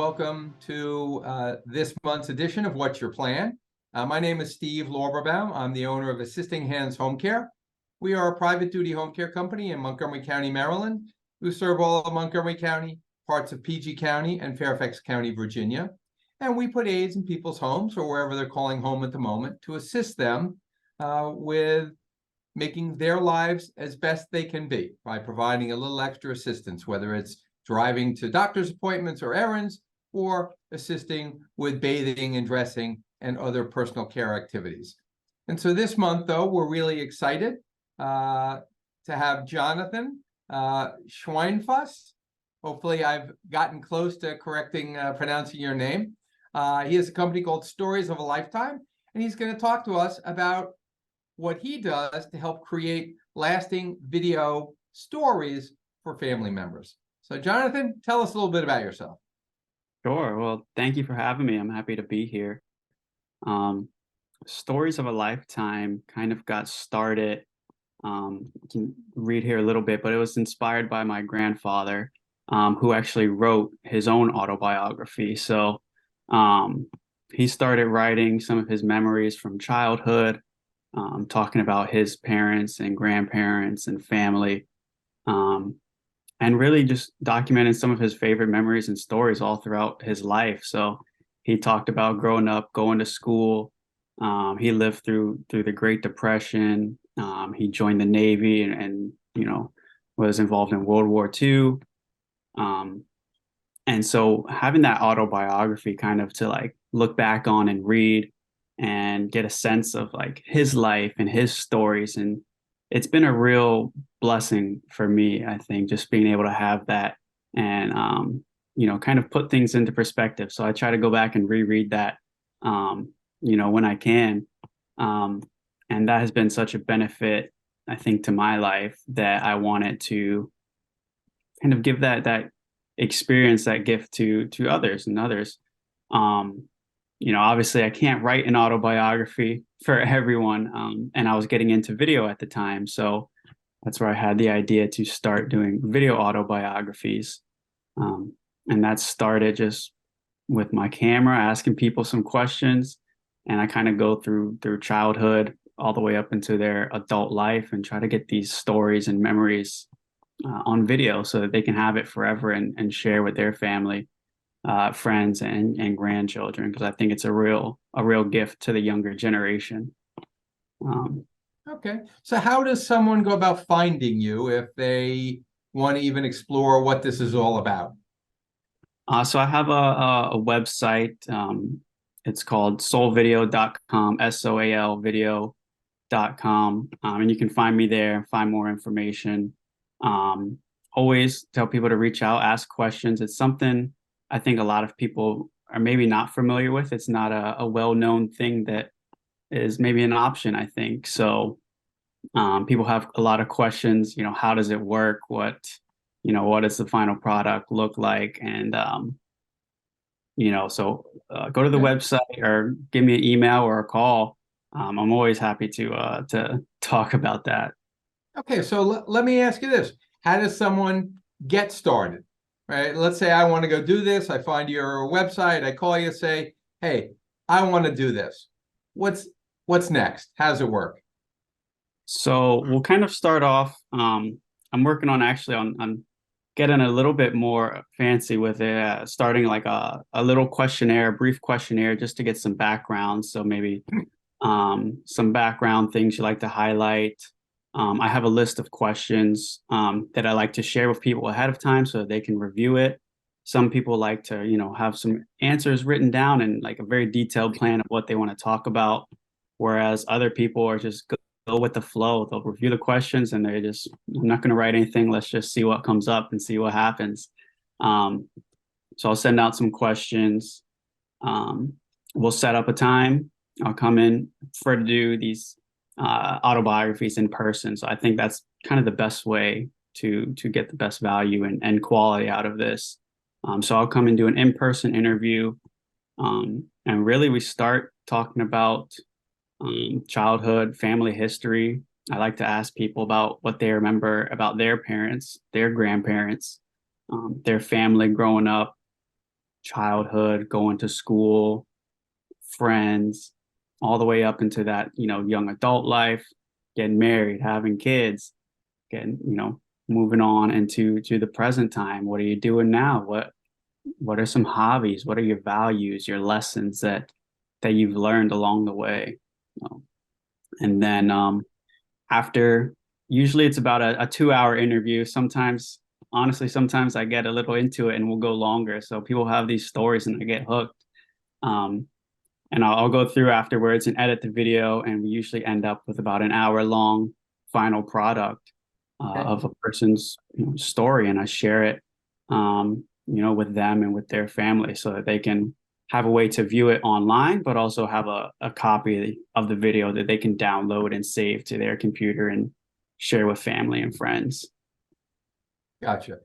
welcome to this month's edition of What's Your Plan? My name is Steve Lorberbaum. I'm the owner of Assisting Hands Home Care. We are a private duty home care company in Montgomery County, Maryland. We serve all of Montgomery County, parts of PG County, and Fairfax County, Virginia. And we put aids in people's homes or wherever they're calling home at the moment to assist them with making their lives as best they can be by providing a little extra assistance, whether it's driving to doctor's appointments or errands, or assisting with bathing and dressing and other personal care activities. And so this month, though, we're really excited to have Jonathan Schweinefuss. Hopefully I've gotten close to pronouncing your name. He has a company called Stories of a Lifetime, and he's going to talk to us about what he does to help create lasting video stories for family members. So Jonathan, tell us a little bit about yourself. Sure. Well, thank you for having me. I'm happy to be here. Stories of a Lifetime kind of got started. You can read here a little bit, but it was inspired by my grandfather, who actually wrote his own autobiography. So he started writing some of his memories from childhood, talking about his parents and grandparents and family. And really just documenting some of his favorite memories and stories all throughout his life. So he talked about growing up, going to school. He lived through the Great Depression. He joined the Navy and was involved in World War II. And so having that autobiography kind of to look back on and read and get a sense of his life and his stories, and it's been a real blessing for me, I think, just being able to have that and, kind of put things into perspective. So I try to go back and reread that, when I can. And that has been such a benefit, I think, to my life that I wanted to kind of give that experience, that gift to others and others. Obviously I can't write an autobiography for everyone. And I was getting into video at the time. So that's where I had the idea to start doing video autobiographies. And that started just with my camera, asking people some questions. And I kind of go through childhood all the way up into their adult life and try to get these stories and memories on video so that they can have it forever and share with their family, friends and grandchildren, because I think it's a real gift to the younger generation. Okay, so how does someone go about finding you if they want to even explore what this is all about? So I have a website. It's called soulvideo.com, SOAL video.com, and you can find me there, find more information. Always tell people to reach out, ask questions. It's something I think a lot of people are maybe not familiar with. It's not a well-known thing that is maybe an option, I think. So people have a lot of questions, how does it work? What does the final product look like? And, so go to the website or give me an email or a call. I'm always happy to talk about that. Okay, so let me ask you this. How does someone get started? Right? Let's say I want to go do this. I find your website. I call you, say, hey, I want to do this. What's next? How does it work? So we'll kind of start off. I'm working on getting a little bit more fancy with it, starting like a little questionnaire, a brief questionnaire, just to get some background. So maybe some background things you like to highlight. I have a list of questions that I like to share with people ahead of time so that they can review it. Some people like to, have some answers written down and like a very detailed plan of what they want to talk about. Whereas other people are just go with the flow. They'll review the questions and I'm not going to write anything. Let's just see what comes up and see what happens. So I'll send out some questions. We'll set up a time. I'll come in to do these autobiographies in person. So I think that's kind of the best way to get the best value and quality out of this. So I'll come and do an in-person interview. And really we start talking about childhood, family history. I like to ask people about what they remember about their parents, their grandparents, their family growing up. childhood, going to school, friends, all the way up into that, young adult life, getting married, having kids, getting, moving on into the present time. What are you doing now? What are some hobbies? What are your values, your lessons that you've learned along the way? And then after, usually it's about a 2 hour interview. Sometimes, honestly, sometimes I get a little into it and we'll go longer. So people have these stories and I get hooked. And I'll go through afterwards and edit the video, and we usually end up with about an hour long final product Okay. of a person's story, and I share it, with them and with their family, so that they can have a way to view it online, but also have a copy of the video that they can download and save to their computer and share with family and friends. Gotcha.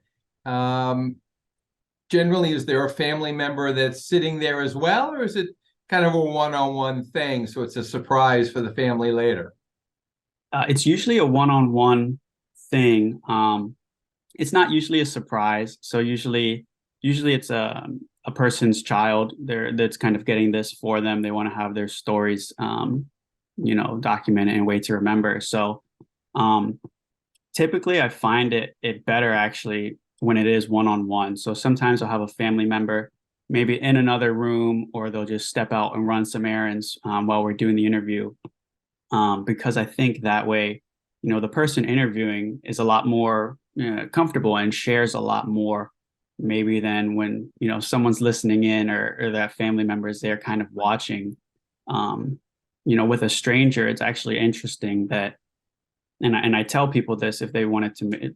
Generally, is there a family member that's sitting there as well, or is it kind of a one-on-one thing, so it's a surprise for the family later? It's usually a one-on-one thing. It's not usually a surprise. So usually it's a person's child that's kind of getting this for them. They want to have their stories, documented and a way to remember. So typically I find it better actually when it is one-on-one. So sometimes I'll have a family member maybe in another room, or they'll just step out and run some errands while we're doing the interview. Because I think that way, the person interviewing is a lot more comfortable and shares a lot more maybe than when, someone's listening in, or that family member is there kind of watching. With a stranger, it's actually interesting that, and I tell people this if they wanted to,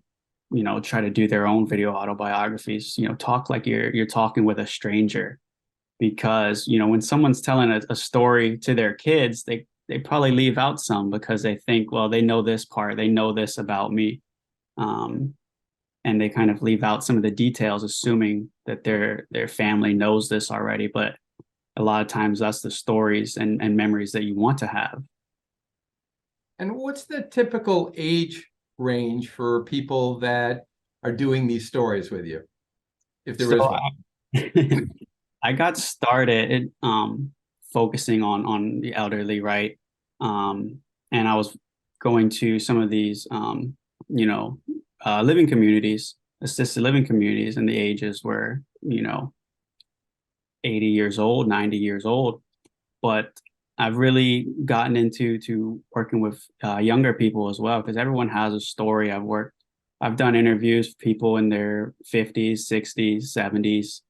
try to do their own video autobiographies, talk like you're talking with a stranger, because, when someone's telling a story to their kids, they probably leave out some because they think, well, they know this part, they know this about me. And they kind of leave out some of the details, assuming that their family knows this already. But a lot of times that's the stories and memories that you want to have. And what's the typical age range for people that are doing these stories with you, if there is one? I got started focusing on the elderly, right? And I was going to some of these, living communities, assisted living communities, and the ages were, 80 years old, 90 years old. But I've really gotten into working with younger people as well, because everyone has a story. I've done interviews with people in their 50s, 60s, 70s.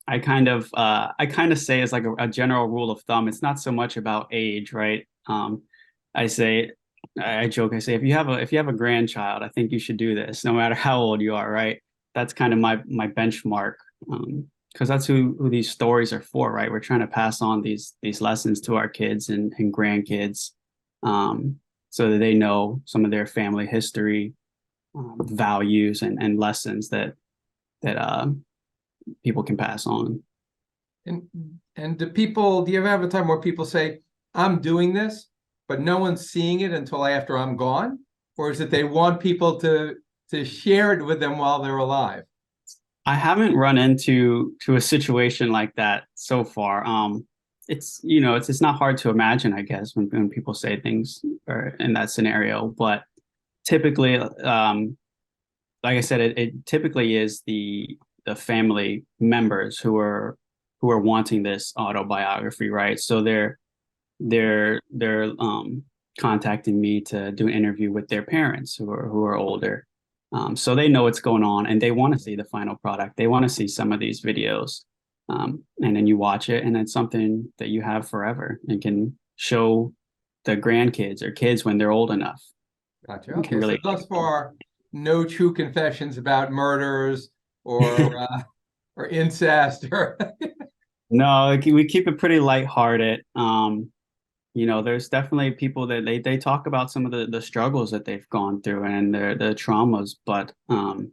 I kind of say, it's like a general rule of thumb, it's not so much about age, right? I joke, I say, if you have a grandchild, I think you should do this, no matter how old you are, right? That's kind of my benchmark, because that's who these stories are for, right? We're trying to pass on these lessons to our kids and grandkids, so that they know some of their family history, values and lessons that people can pass on. And do you ever have a time where people say, I'm doing this, but no one's seeing it until after I'm gone? Or is it they want people to share it with them while they're alive? I haven't run into a situation like that so far. It's not hard to imagine, I guess, when people say things or in that scenario. But typically, like I said, it typically is the family members who are wanting this autobiography, right? So they're contacting me to do an interview with their parents who are older. So they know what's going on and they want to see the final product. They want to see some of these videos. And then you watch it, and it's something that you have forever and can show the grandkids or kids when they're old enough. Gotcha. Okay, so thus far, no true confessions about murders or or incest or No, we keep it pretty lighthearted. There's definitely people that they talk about some of the struggles that they've gone through and the traumas, but and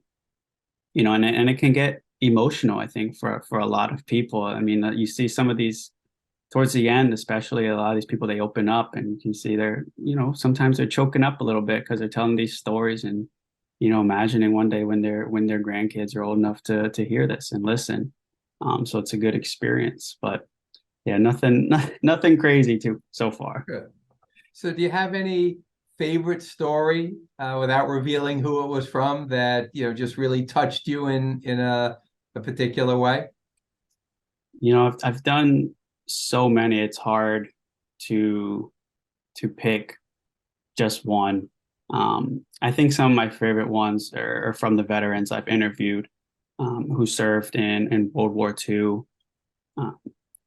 it can get emotional, I think, for a lot of people. I mean, you see some of these towards the end, especially a lot of these people, they open up and you can see sometimes they're choking up a little bit because they're telling these stories and, imagining one day when their grandkids are old enough to hear this and listen. So it's a good experience, but yeah, nothing crazy too so far. Good. So do you have any favorite story, without revealing who it was from, that, just really touched you in a particular way? I've done so many, it's hard to pick just one. I think some of my favorite ones are from the veterans I've interviewed, who served in World War II.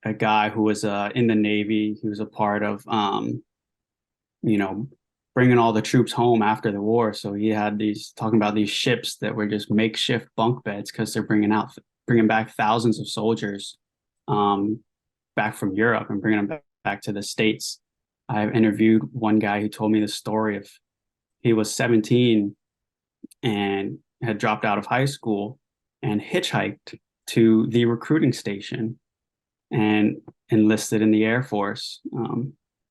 A guy who was in the Navy, he was a part of you know, bringing all the troops home after the war. So he had talking about these ships that were just makeshift bunk beds because they're bringing back thousands of soldiers um, back from Europe and bringing them back to the States. I've interviewed one guy who told me the story of he was 17 and had dropped out of high school and hitchhiked to the recruiting station and enlisted in the Air Force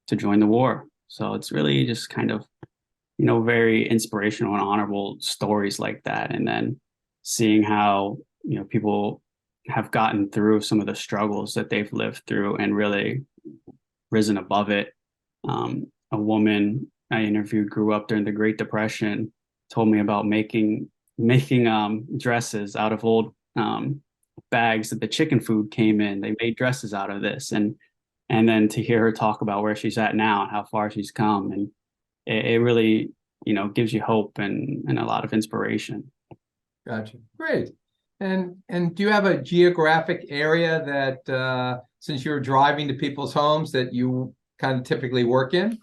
to join the war. So it's really just kind of, very inspirational and honorable stories like that. And then seeing how, people have gotten through some of the struggles that they've lived through and really risen above it. A woman I interviewed grew up during the Great Depression, told me about making dresses out of old bags that the chicken food came in. They made dresses out of this, and then to hear her talk about where she's at now and how far she's come, and it really gives you hope and a lot of inspiration. Gotcha. Great. And do you have a geographic area that, since you're driving to people's homes, that you kind of typically work in?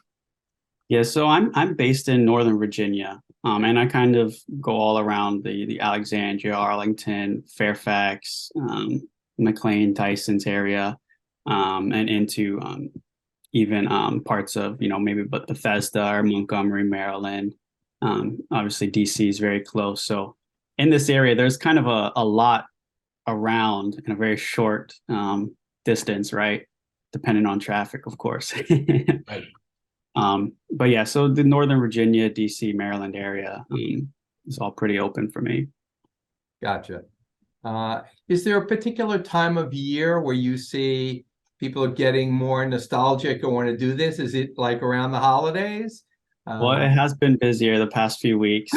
Yeah, so I'm based in Northern Virginia, and I kind of go all around the Alexandria, Arlington, Fairfax, McLean, Tyson's area, and into even parts of maybe but Bethesda or Montgomery, Maryland. Obviously, DC is very close, so in this area, there's kind of a lot around in a very short distance, right? Depending on traffic, of course. Right. But yeah, so the Northern Virginia, DC, Maryland area is all pretty open for me. Gotcha. Is there a particular time of year where you see people getting more nostalgic or want to do this? Is it like around the holidays? Well, it has been busier the past few weeks,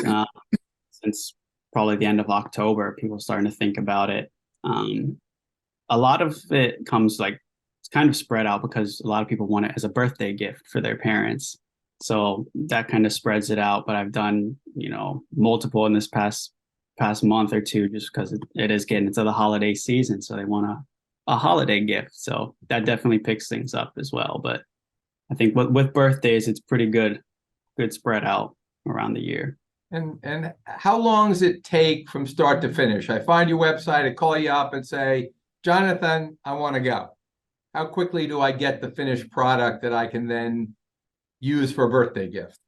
since probably the end of October. People starting to think about it. A lot of it comes it's kind of spread out because a lot of people want it as a birthday gift for their parents. So that kind of spreads it out. But I've done, multiple in this past month or two, just because it is getting into the holiday season. So they want a holiday gift. So that definitely picks things up as well. But I think with birthdays, it's pretty good spread out around the year. And how long does it take from start to finish? I find your website, I call you up and say, Jonathan, I want to go. How quickly do I get the finished product that I can then use for a birthday gift?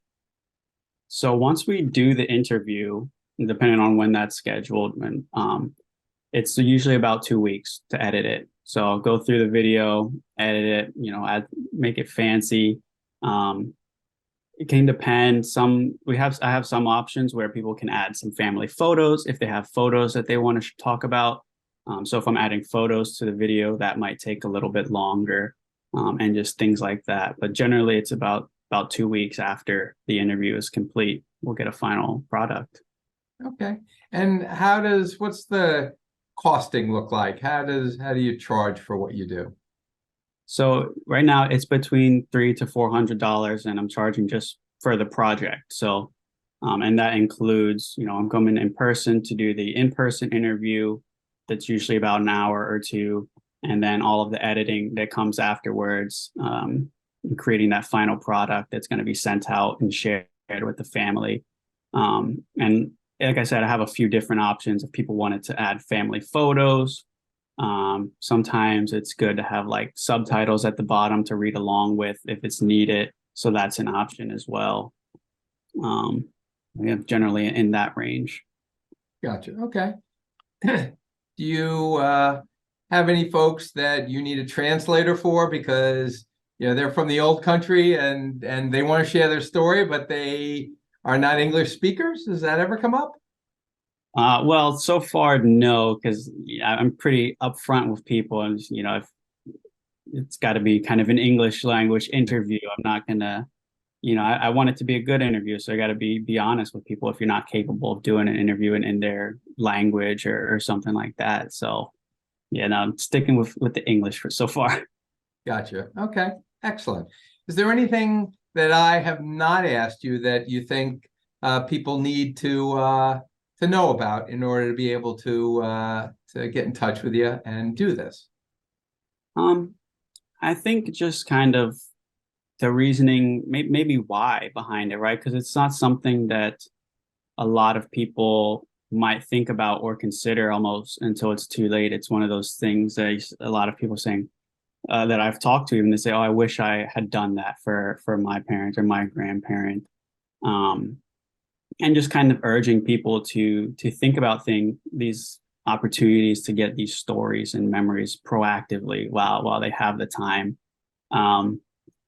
So once we do the interview, depending on when that's scheduled, and it's usually about 2 weeks to edit it. So I'll go through the video, edit it, make it fancy. It can depend. I have some options where people can add some family photos if they have photos that they want to talk about. So if I'm adding photos to the video, that might take a little bit longer, and just things like that. But generally, it's about 2 weeks after the interview is complete, we'll get a final product. Okay. And what's the costing look like? How do you charge for what you do? So right now it's between $300 to $400, and I'm charging just for the project. So, and that includes, I'm coming in person to do the in-person interview. That's usually about an hour or two, and then all of the editing that comes afterwards, creating that final product that's going to be sent out and shared with the family. And like I said, I have a few different options if people wanted to add family photos. Sometimes it's good to have subtitles at the bottom to read along with if it's needed. So that's an option as well. We have generally in that range. Gotcha. Okay. Do you have any folks that you need a translator for because they're from the old country and they want to share their story, but they are not English speakers? Does that ever come up? Well, so far, no, because I'm pretty upfront with people, and if it's got to be kind of an English language interview, I'm not gonna, I want it to be a good interview, so I got to be honest with people if you're not capable of doing an interview in their language or something like that. So, yeah, no, I'm sticking with the English for so far. Gotcha. Okay, excellent. Is there anything that I have not asked you that you think people need to know about in order to be able to get in touch with you and do this? Um, I think just kind of the reasoning, maybe why behind it, right? Because it's not something that a lot of people might think about or consider almost until it's too late. It's one of those things that a lot of people saying that I've talked to, even they say, "Oh, I wish I had done that for my parent or my grandparent," um, and just kind of urging people to think about these opportunities to get these stories and memories proactively while they have the time. Um,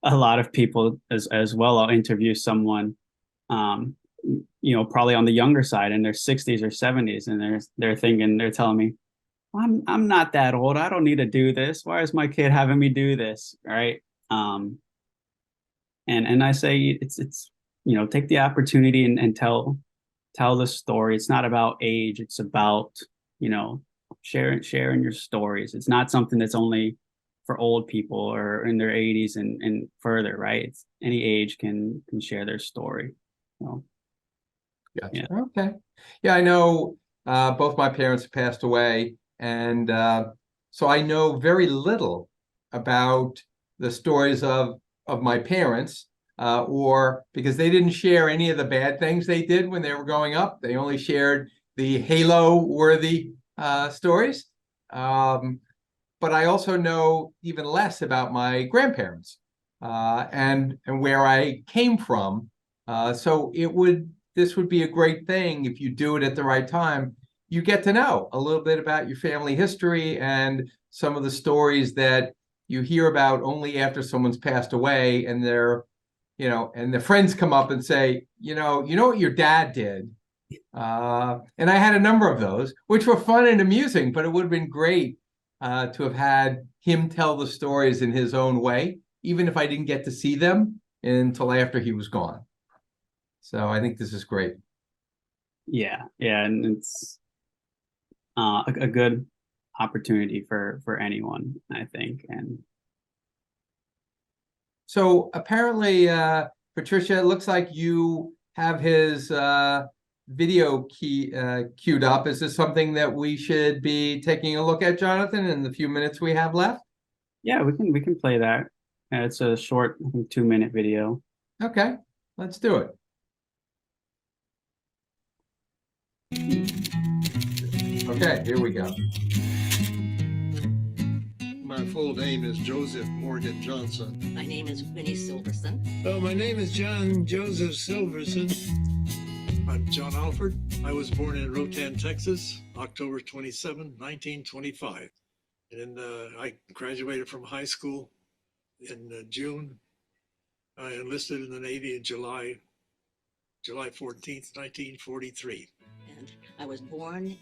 a lot of people as well. I'll interview someone, um, probably on the younger side in their 60s or 70s, and they're telling me, I'm not that old. I don't need to do this. Why is my kid having me do this? Right. Um, and I say it's take the opportunity and tell the story. It's not about age. It's about, sharing your stories. It's not something that's only for old people or in their 80s and further, right? It's any age can share their story. So, Gotcha. yeah. Okay. Yeah, I know both my parents passed away, and so I know very little about the stories of my parents, or because they didn't share any of the bad things they did when they were growing up. They only shared the halo-worthy stories. But I also know even less about my grandparents and where I came from. So this would be a great thing if you do it at the right time. You get to know a little bit about your family history and some of the stories that you hear about only after someone's passed away, and and the friends come up and say, you know what your dad did. And I had a number of those, which were fun and amusing, but it would have been great to have had him tell the stories in his own way, even if I didn't get to see them until after he was gone. So I think this is great. Yeah, and it's a good opportunity for anyone, I think. And So apparently, Patricia, it looks like you have his video queued up. Is this something that we should be taking a look at, Jonathan, in the few minutes we have left? yeah, we can play that. It's a short, I think, 2-minute video. Okay, let's do it. Okay, here we go. My full name is Joseph Morgan Johnson. My name is Winnie Silverson. Oh, my name is John Joseph Silverson. I'm John Alford. I was born in Rotan, Texas, October 27, 1925. And I graduated from high school in June. I enlisted in the Navy in July 14th, 1943. And I was born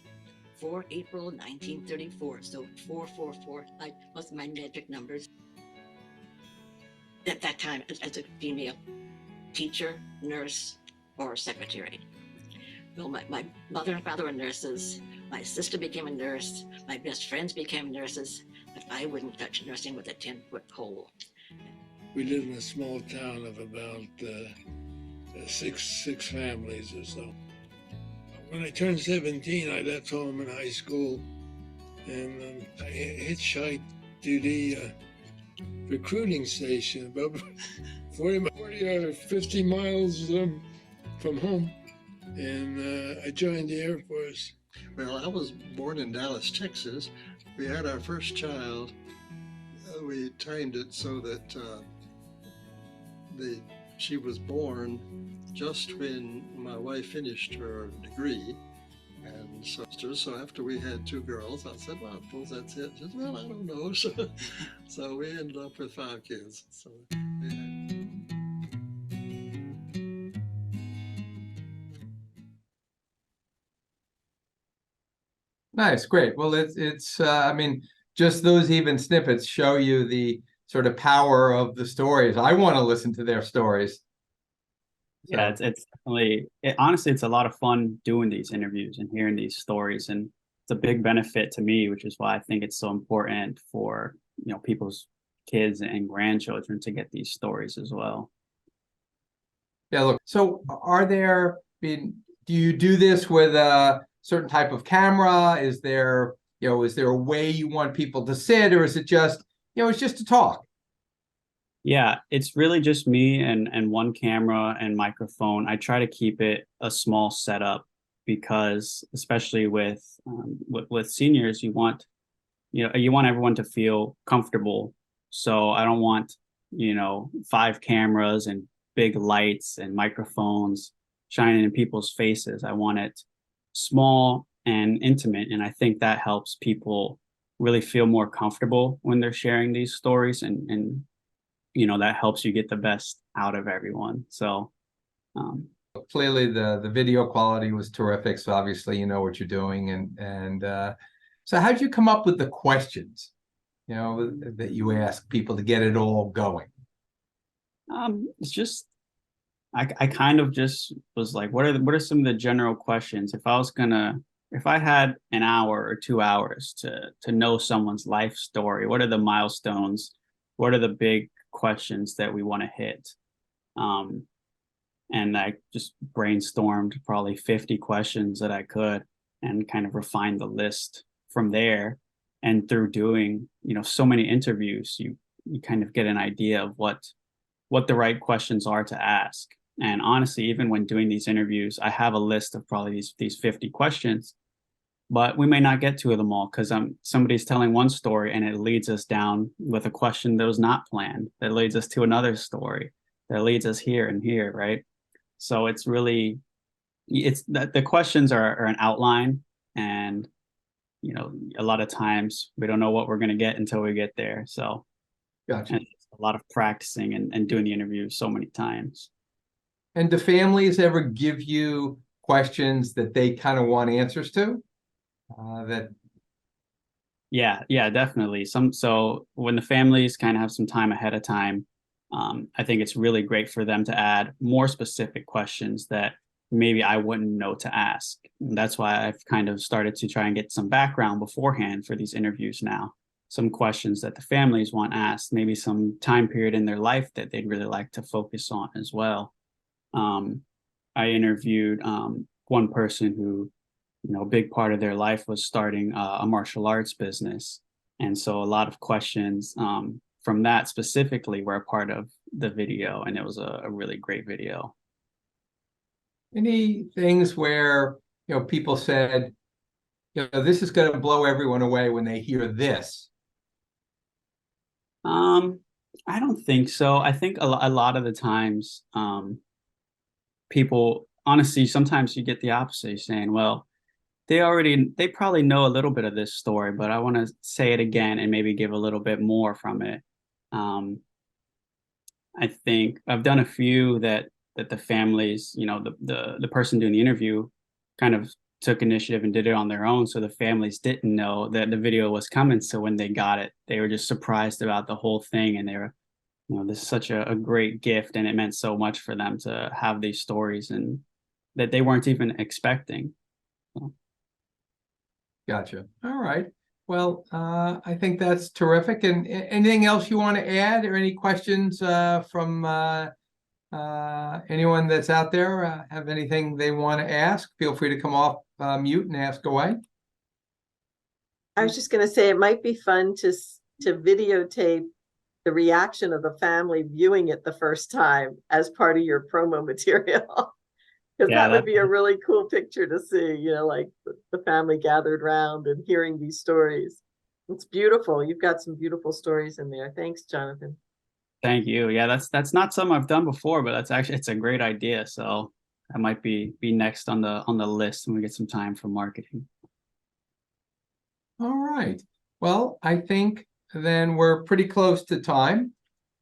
4 April 1934. So 444, most of my magic numbers. At that time, as a female teacher, nurse, or secretary. Well, my mother and father were nurses. My sister became a nurse. My best friends became nurses. But I wouldn't touch nursing with a 10-foot pole. We lived in a small town of about six families or so. When I turned 17, I left home in high school, and I hitchhiked to the recruiting station about 40 or 50 miles from home, and I joined the Air Force. Well, I was born in Dallas, Texas. We had our first child. We timed it so that she was born just when my wife finished her degree. And so after we had 2 girls, I said, well, I suppose that's it. She said, well, I don't know. So we ended up with 5 kids. So, yeah. Nice, great. Well, I mean, just those even snippets show you the sort of power of the stories. I want to listen to their stories. Yeah, it's definitely honestly, it's a lot of fun doing these interviews and hearing these stories, and it's a big benefit to me, which is why I think it's so important for people's kids and grandchildren to get these stories as well. Yeah, look, so do you do this with a certain type of camera? Is there a way you want people to sit, or is it just, it's just to talk? Yeah, it's really just me and one camera and microphone. I try to keep it a small setup because, especially with seniors, you want everyone to feel comfortable. So I don't want 5 cameras and big lights and microphones shining in people's faces. I want it small and intimate, and I think that helps people really feel more comfortable when they're sharing these stories, and that helps you get the best out of everyone. So clearly the video quality was terrific, so obviously you know what you're doing. And so how'd you come up with the questions that you ask people to get it all going? it's just I kind of just was like, what are some of the general questions? If I had an hour or 2 hours to know someone's life story, what are the milestones? What are the big questions that we want to hit? And I just brainstormed probably 50 questions that I could, and kind of refined the list from there. And through doing, so many interviews, you kind of get an idea of what the right questions are to ask. And honestly, even when doing these interviews, I have a list of probably these 50 questions, but we may not get to them all because somebody's telling one story and it leads us down with a question that was not planned, that leads us to another story, that leads us here and here, right? So it's really, it's that the questions are an outline, and a lot of times we don't know what we're going to get until we get there. So Gotcha. it's a lot of practicing and doing the interview so many times. And do families ever give you questions that they kind of want answers to? Yeah, definitely. So when the families kind of have some time ahead of time, I think it's really great for them to add more specific questions that maybe I wouldn't know to ask. And that's why I've kind of started to try and get some background beforehand for these interviews now. Some questions that the families want asked, maybe some time period in their life that they'd really like to focus on as well. I interviewed one person who, a big part of their life was starting a martial arts business. And so a lot of questions from that specifically were a part of the video, and it was a really great video. Any things where, people said, this is going to blow everyone away when they hear this? I don't think so. I think a lot of the times, people, honestly, sometimes you get the opposite. You're saying, well, they probably know a little bit of this story, but I want to say it again and maybe give a little bit more from it. I think I've done a few that the families, the person doing the interview kind of took initiative and did it on their own. So the families didn't know that the video was coming. So when they got it, they were just surprised about the whole thing. And they were, this is such a great gift. And it meant so much for them to have these stories and that they weren't even expecting. So. Gotcha. All right. Well, I think that's terrific. And anything else you want to add, or any questions from anyone that's out there? Have anything they want to ask? Feel free to come off mute and ask away. I was just going to say it might be fun to videotape the reaction of the family viewing it the first time as part of your promo material. Because that would be a really cool picture to see, like the family gathered around and hearing these stories. It's beautiful. You've got some beautiful stories in there. Thanks, Jonathan. Thank you. Yeah, that's not something I've done before, but it's a great idea. So that might be next on the list when we get some time for marketing. All right. Well, I think then we're pretty close to time.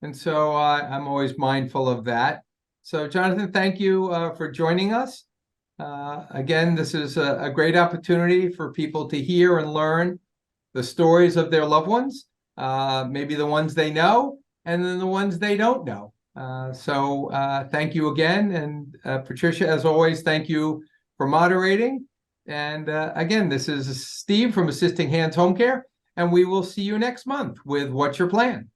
And so I'm always mindful of that. So Jonathan, thank you for joining us. Again, this is a great opportunity for people to hear and learn the stories of their loved ones, maybe the ones they know, and then the ones they don't know. So thank you again. And Patricia, as always, thank you for moderating. And again, this is Steve from Assisting Hands Home Care, and we will see you next month with What's Your Plan?